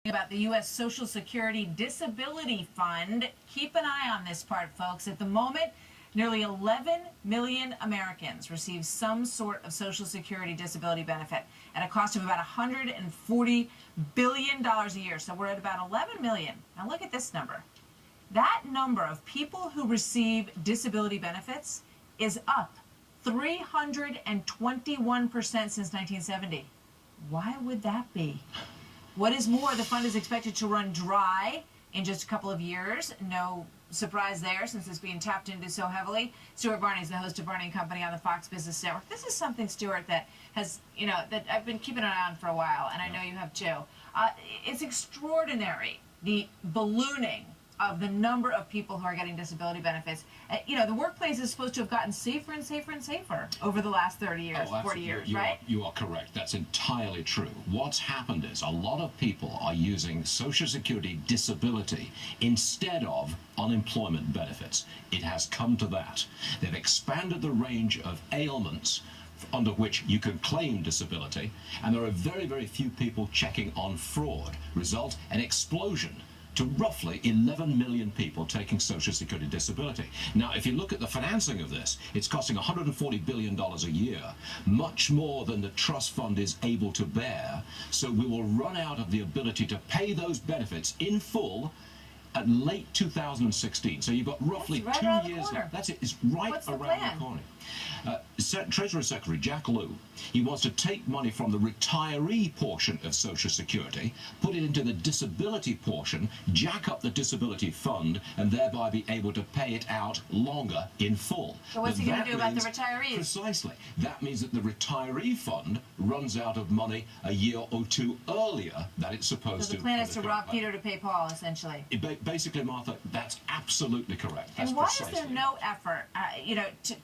About the U.S. Social Security Disability Fund. Keep an eye on this part, folks. At the moment, nearly 11 million Americans receive some sort of Social Security disability benefit at a cost of about $140 billion a year. So we're at about 11 million. Now look at this number. That number of people who receive disability benefits is up 321% since 1970. Why would that be? What is more, the fund is expected to run dry in just a couple of years. No surprise there, since it's being tapped into so heavily. Stuart Varney is the host of Varney & Company on the Fox Business Network. This is something, Stuart, that has, that I've been keeping an eye on for a while, and I know you have too. It's extraordinary, the ballooning of the number of people who are getting disability benefits. The workplace is supposed to have gotten safer and safer and safer over the last 30 years, 40 years, right? You are correct. That's entirely true. What's happened is a lot of people are using Social Security disability instead of unemployment benefits. It has come to that. They've expanded the range of ailments under which you can claim disability, and there are very, very few people checking on fraud. Result, an explosion to roughly 11 million people taking Social Security disability. Now, if you look at the financing of this, it's costing $140 billion a year, much more than the trust fund is able to bear. So we will run out of the ability to pay those benefits in full at late 2016. So you've got roughly right 2 years left. That's it. It's right What's around the corner. Treasury Secretary Jack Lew, he wants to take money from the retiree portion of Social Security, put it into the disability portion, jack up the disability fund, and thereby be able to pay it out longer in full. So what's he going to do about the retirees? Precisely. That means that the retiree fund runs out of money a year or two earlier than it's supposed to. So the plan is to rob Peter to pay Paul, essentially. Basically, Martha, that's absolutely correct. That's and why is there no effort,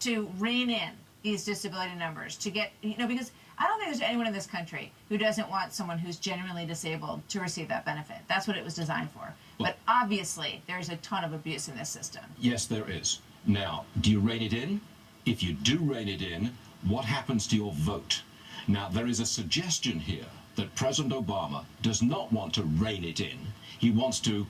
to rein in these disability numbers, to get, because I don't think there's anyone in this country who doesn't want someone who's genuinely disabled to receive that benefit. That's what it was designed for. Well, but obviously, there's a ton of abuse in this system. Yes, there is. Now, do you rein it in? If you do rein it in, what happens to your vote? Now, there is a suggestion here that President Obama does not want to rein it in. He wants to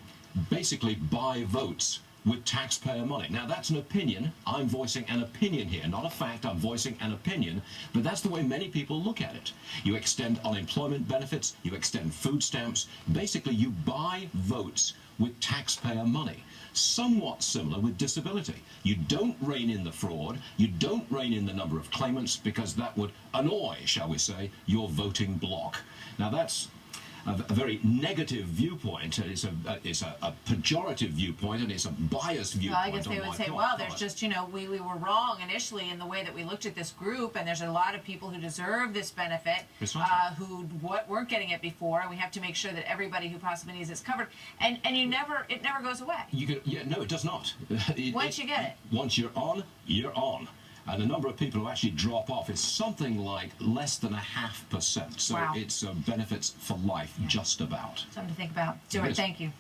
basically buy votes with taxpayer money. Now, that's an opinion. I'm voicing an opinion here, not a fact. I'm voicing an opinion, but that's the way many people look at it. You extend unemployment benefits, you extend food stamps. Basically, you buy votes with taxpayer money. Somewhat similar with disability. You don't rein in the fraud, you don't rein in the number of claimants, because that would annoy, shall we say, your voting bloc. Now, that's a very negative viewpoint. It's a pejorative viewpoint, and it's a biased viewpoint. Well, I guess they would say, well, there's just, we were wrong initially in the way that we looked at this group, and there's a lot of people who deserve this benefit who weren't getting it before, and we have to make sure that everybody who possibly needs it is covered. And it never goes away. No, it does not. Once you get it. Once you're on, you're on. And the number of people who actually drop off is something like less than 0.5%. So wow. It's benefits for life, just about. Something to think about. Stuart, thank you.